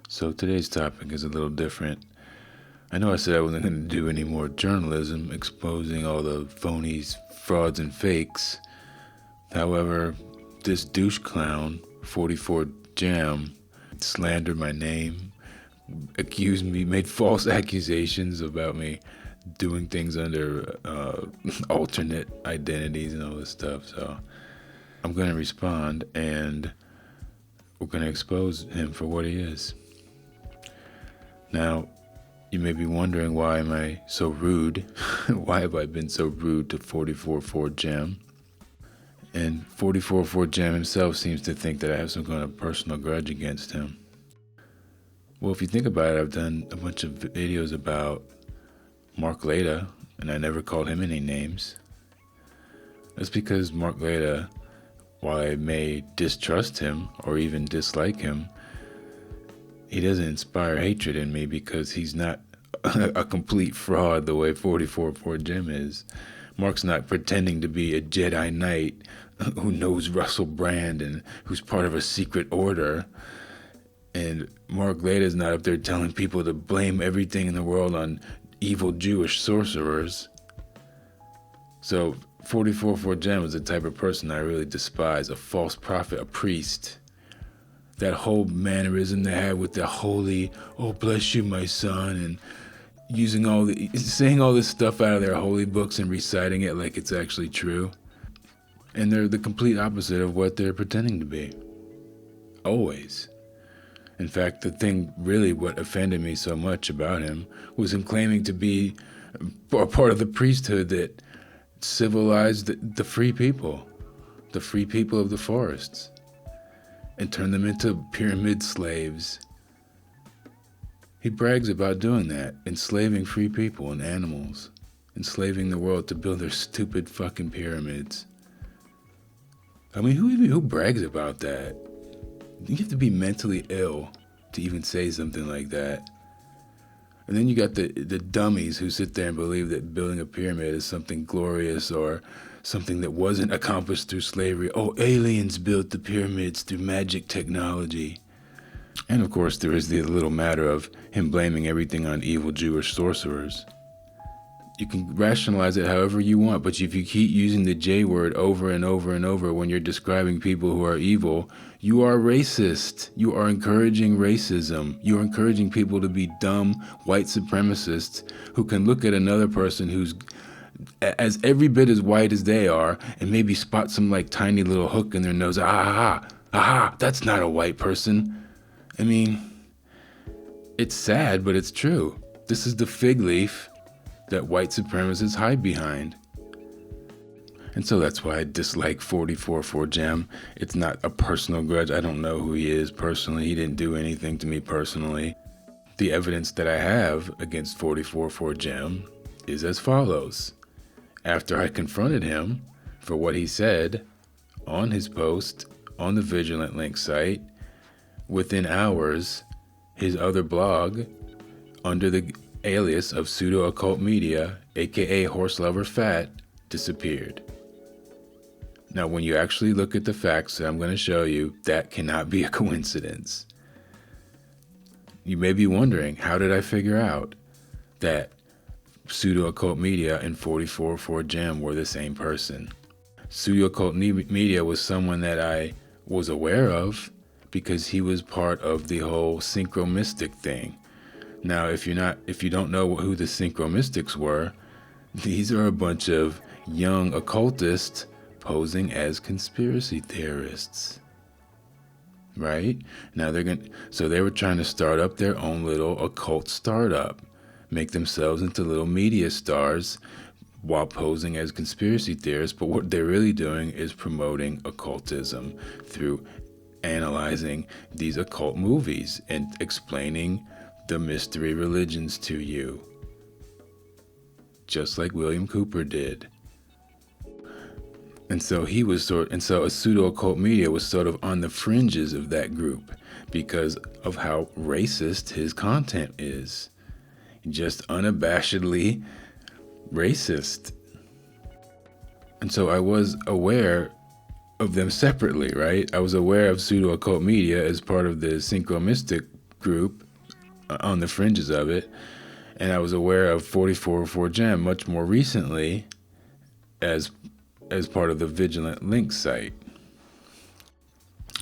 So today's topic is a little different. I know I said I wasn't going to do any more journalism exposing all the phonies, frauds, and fakes. However, this douche clown, 44 Jam, slandered my name, accused me, made false accusations about me doing things under alternate identities and all this stuff. So I'm going to respond, and we're going to expose him for what he is. Now, you may be wondering, why am I so rude? Why have I been so rude to 44 Jam? And 44 Jam himself seems to think that I have some kind of personal grudge against him. Well, if you think about it, I've done a bunch of videos about Mark Leda, and I never called him any names. That's because Mark Leda, while I may distrust him or even dislike him, he doesn't inspire hatred in me because he's not a complete fraud the way 44 Jam is. Mark's not pretending to be a Jedi Knight who knows Russell Brand and who's part of a secret order. And Mark Leda's not up there telling people to blame everything in the world on evil Jewish sorcerers. So 44 Jam is the type of person I really despise, a false prophet, a priest. That whole mannerism they had with the holy, oh bless you my son, and saying all this stuff out of their holy books and reciting it like it's actually true. And they're the complete opposite of what they're pretending to be. Always. In fact, the thing really what offended me so much about him was him claiming to be a part of the priesthood that civilized the free people of the forests, and turned them into pyramid slaves. He brags about doing that, enslaving free people and animals, enslaving the world to build their stupid fucking pyramids. I mean, who brags about that? You have to be mentally ill to even say something like that. And then you got the dummies who sit there and believe that building a pyramid is something glorious or something that wasn't accomplished through slavery. Oh, aliens built the pyramids through magic technology. And of course, there is the little matter of him blaming everything on evil Jewish sorcerers. You can rationalize it however you want, but if you keep using the J word over and over and over when you're describing people who are evil, you are racist. You are encouraging racism. You are encouraging people to be dumb white supremacists who can look at another person who's as every bit as white as they are and maybe spot some like tiny little hook in their nose. Aha, that's not a white person. I mean, it's sad, but it's true. This is the fig leaf that white supremacists hide behind. And so that's why I dislike 44 Jam. It's not a personal grudge. I don't know who he is personally. He didn't do anything to me personally. The evidence that I have against 44 Jam is as follows. After I confronted him for what he said on his post on the Vigilant Links site, within hours, his other blog, under the alias of Pseudo-Occult Media, aka Horselover Phat, disappeared. Now, when you actually look at the facts that I'm going to show you, that cannot be a coincidence. You may be wondering, how did I figure out that Pseudo-Occult Media and 44 Jam were the same person? Pseudo-Occult Media was someone that I was aware of because he was part of the whole Synchromystic thing. Now, if you don't know who the Synchromystics were, these are a bunch of young occultists posing as conspiracy theorists. Right? Now so they were trying to start up their own little occult startup, make themselves into little media stars while posing as conspiracy theorists, but what they're really doing is promoting occultism through analyzing these occult movies and explaining the mystery religions to you, just like William Cooper did. And so a Pseudo-Occult Media was sort of on the fringes of that group because of how racist his content is. Just unabashedly racist. And so I was aware of them separately, right? I was aware of Pseudo-Occult Media as part of the Synchromystic group on the fringes of it, and I was aware of 4404 Gem much more recently as part of the Vigilant Links site.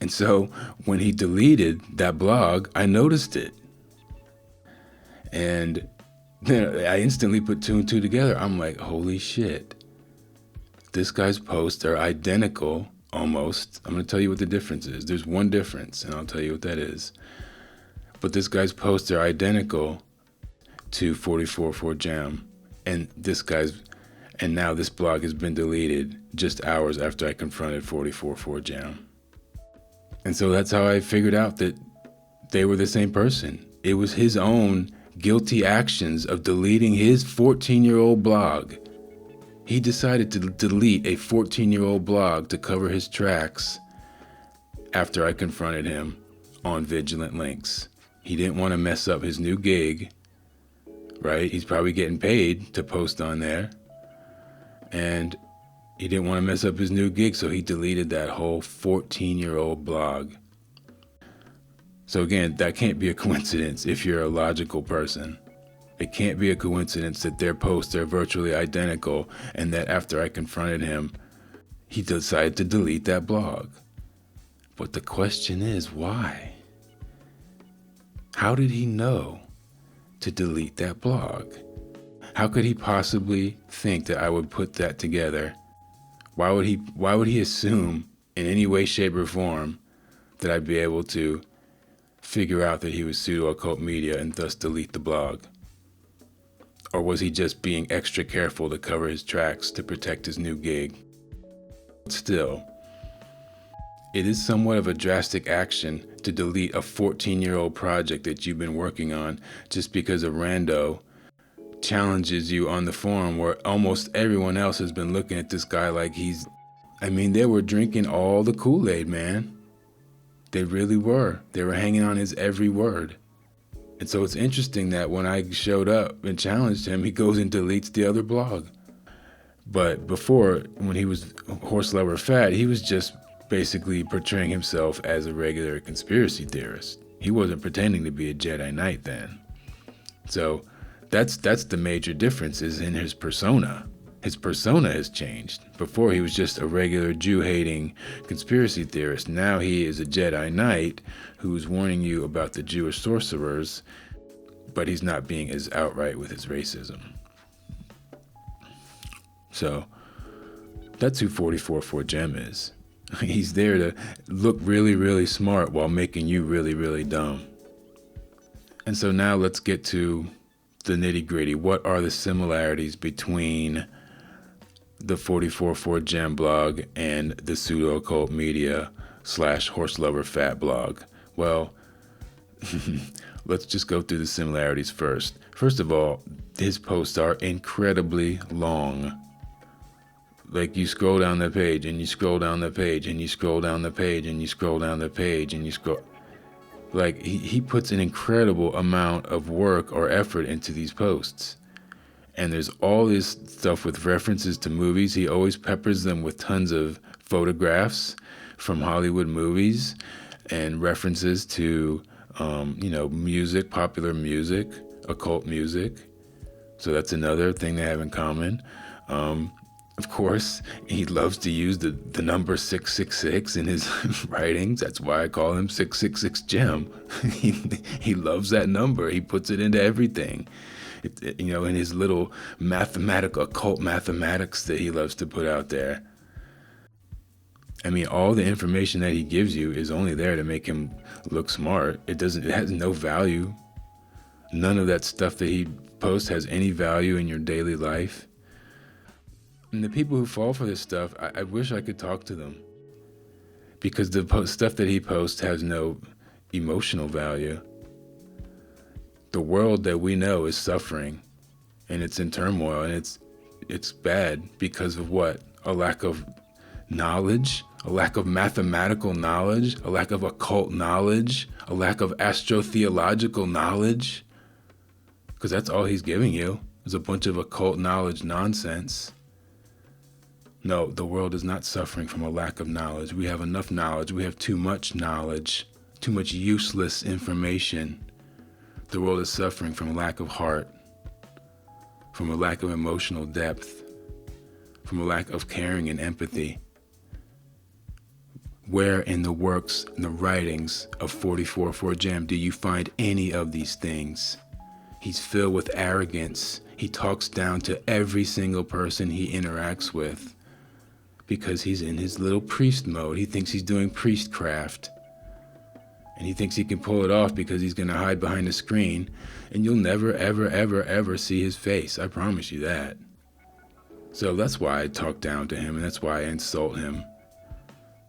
And so when he deleted that blog, I noticed it. And then I instantly put two and two together. I'm like, holy shit. This guy's posts are identical, almost. I'm going to tell you what the difference is. There's one difference, and I'll tell you what that is. But this guy's posts are identical to 4404 Jam. And now this blog has been deleted just hours after I confronted 4404 Jam. And so that's how I figured out that they were the same person. It was his own guilty actions of deleting his 14-year-old blog. He decided to delete a 14-year-old blog to cover his tracks after I confronted him on Vigilant Links. He didn't want to mess up his new gig, right? He's probably getting paid to post on there. And he didn't want to mess up his new gig, so he deleted that whole 14-year-old blog. So again, that can't be a coincidence if you're a logical person. It can't be a coincidence that their posts are virtually identical and that after I confronted him, he decided to delete that blog. But the question is, why? How did he know to delete that blog? How could he possibly think that I would put that together? Why would he assume in any way, shape, or form that I'd be able to figure out that he was Pseudo-Occult Media and thus delete the blog? Or was he just being extra careful to cover his tracks to protect his new gig? Still, it is somewhat of a drastic action to delete a 14-year-old project that you've been working on just because a rando challenges you on the forum where almost everyone else has been looking at this guy like they were drinking all the Kool-Aid, man. They really were. They were hanging on his every word. And so it's interesting that when I showed up and challenged him, he goes and deletes the other blog. But before, when he was Horselover Phat, he was just basically portraying himself as a regular conspiracy theorist. He wasn't pretending to be a Jedi Knight then. So that's the major difference is in his persona. His persona has changed. Before he was just a regular Jew-hating conspiracy theorist. Now he is a Jedi Knight who's warning you about the Jewish sorcerers, but he's not being as outright with his racism. So that's who 4404 Gem is. He's there to look really, really smart while making you really, really dumb. And so now let's get to the nitty-gritty. What are the similarities between the 4404 Gem blog and the Pseudo-Occult Media / Horselover Phat blog? Well, let's just go through the similarities first. First of all, his posts are incredibly long. Like you scroll down the page and you scroll down the page and you scroll down the page and you scroll down the page and you scroll. Like he puts an incredible amount of work or effort into these posts. And there's all this stuff with references to movies. He always peppers them with tons of photographs from Hollywood movies and references to, music, popular music, occult music. So that's another thing they have in common. Of course, he loves to use the number 666 in his writings. That's why I call him 666 Gem. He loves that number. He puts it into everything. In his little occult mathematics that he loves to put out there. All the information that he gives you is only there to make him look smart. It has no value. None of that stuff that he posts has any value in your daily life. And the people who fall for this stuff, I wish I could talk to them. Because the stuff that he posts has no emotional value. The world that we know is suffering, and it's in turmoil, and it's bad because of what? A lack of knowledge, a lack of mathematical knowledge, a lack of occult knowledge, a lack of astrotheological knowledge. Because that's all he's giving you is a bunch of occult knowledge nonsense. No, the world is not suffering from a lack of knowledge. We have enough knowledge. We have too much knowledge, too much useless information. The world is suffering from a lack of heart, from a lack of emotional depth, from a lack of caring and empathy. Where in the works, in the writings of 44 Jam do you find any of these things? He's filled with arrogance. He talks down to every single person he interacts with because he's in his little priest mode. He thinks he's doing priestcraft. And he thinks he can pull it off because he's going to hide behind a screen, and you'll never, ever, ever, ever see his face. I promise you that. So that's why I talk down to him, and that's why I insult him.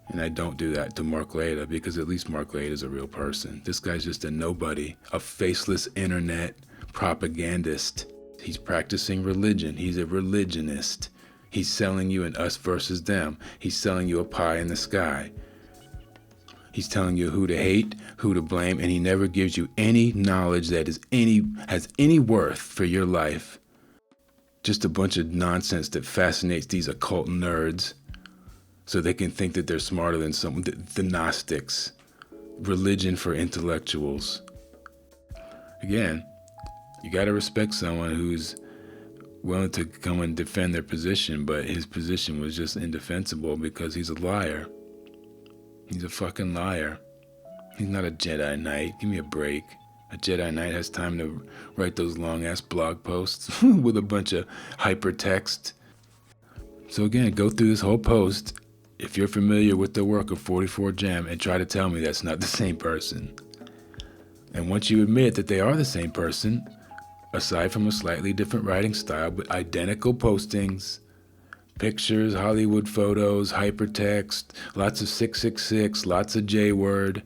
And I don't do that to Mark Leda, because at least Mark Leda is a real person. This guy's just a nobody, a faceless internet propagandist. He's practicing religion. He's a religionist. He's selling you an us versus them. He's selling you a pie in the sky. He's telling you who to hate, who to blame, and he never gives you any knowledge that has any worth for your life. Just a bunch of nonsense that fascinates these occult nerds so they can think that they're smarter than someone. The Gnostics. Religion for intellectuals. Again, you got to respect someone who's willing to come and defend their position, but his position was just indefensible because he's a liar. He's a fucking liar. He's not a Jedi Knight. Give me a break. A Jedi Knight has time to write those long-ass blog posts with a bunch of hypertext. So again, go through this whole post if you're familiar with the work of 44 Jam and try to tell me that's not the same person. And once you admit that they are the same person, aside from a slightly different writing style, but identical postings, pictures, Hollywood photos, hypertext, lots of 666, lots of J-word,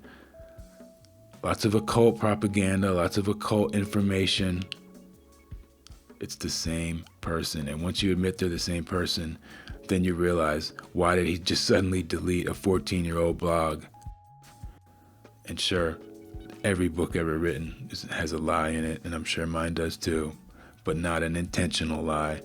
lots of occult propaganda, lots of occult information. It's the same person. And once you admit they're the same person, then you realize, why did he just suddenly delete a 14-year-old blog? And sure, every book ever written has a lie in it, and I'm sure mine does too, but not an intentional lie.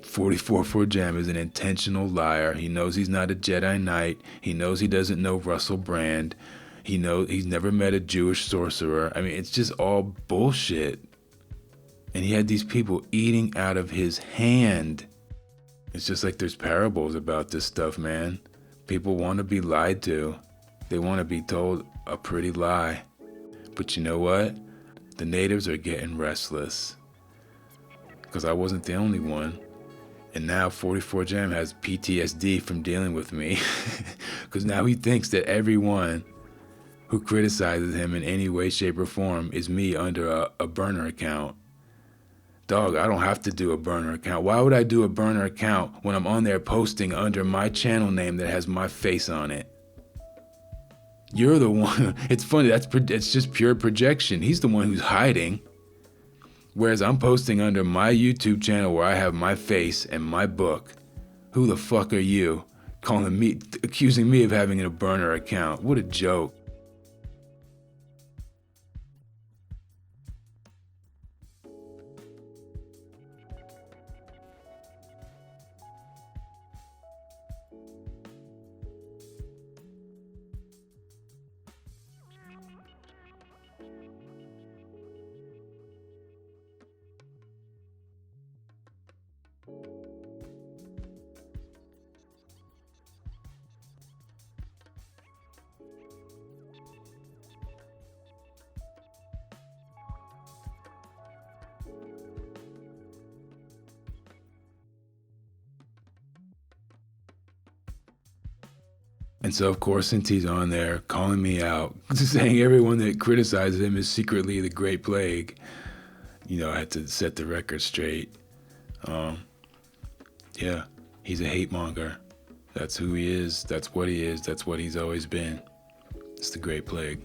44 Jam is an intentional liar. He knows he's not a Jedi Knight. He knows he doesn't know Russell Brand. He knows he's never met a Jewish sorcerer. I mean, it's just all bullshit. And he had these people eating out of his hand. It's just like there's parables about this stuff, man. People want to be lied to. They want to be told a pretty lie. But you know what? The natives are getting restless. Because I wasn't the only one. And now 44 Jam has PTSD from dealing with me. Because now he thinks that everyone who criticizes him in any way, shape, or form is me under a burner account. Dog, I don't have to do a burner account. Why would I do a burner account when I'm on there posting under my channel name that has my face on it? You're the one. It's funny. It's just pure projection. He's the one who's hiding. Whereas I'm posting under my YouTube channel where I have my face and my book. Who the fuck are you? Accusing me of having a burner account. What a joke. And so, of course, since he's on there calling me out, saying everyone that criticizes him is secretly the Great Plague, I had to set the record straight. Yeah, he's a hate-monger. That's who he is. That's what he is. That's what he's always been. It's the Great Plague.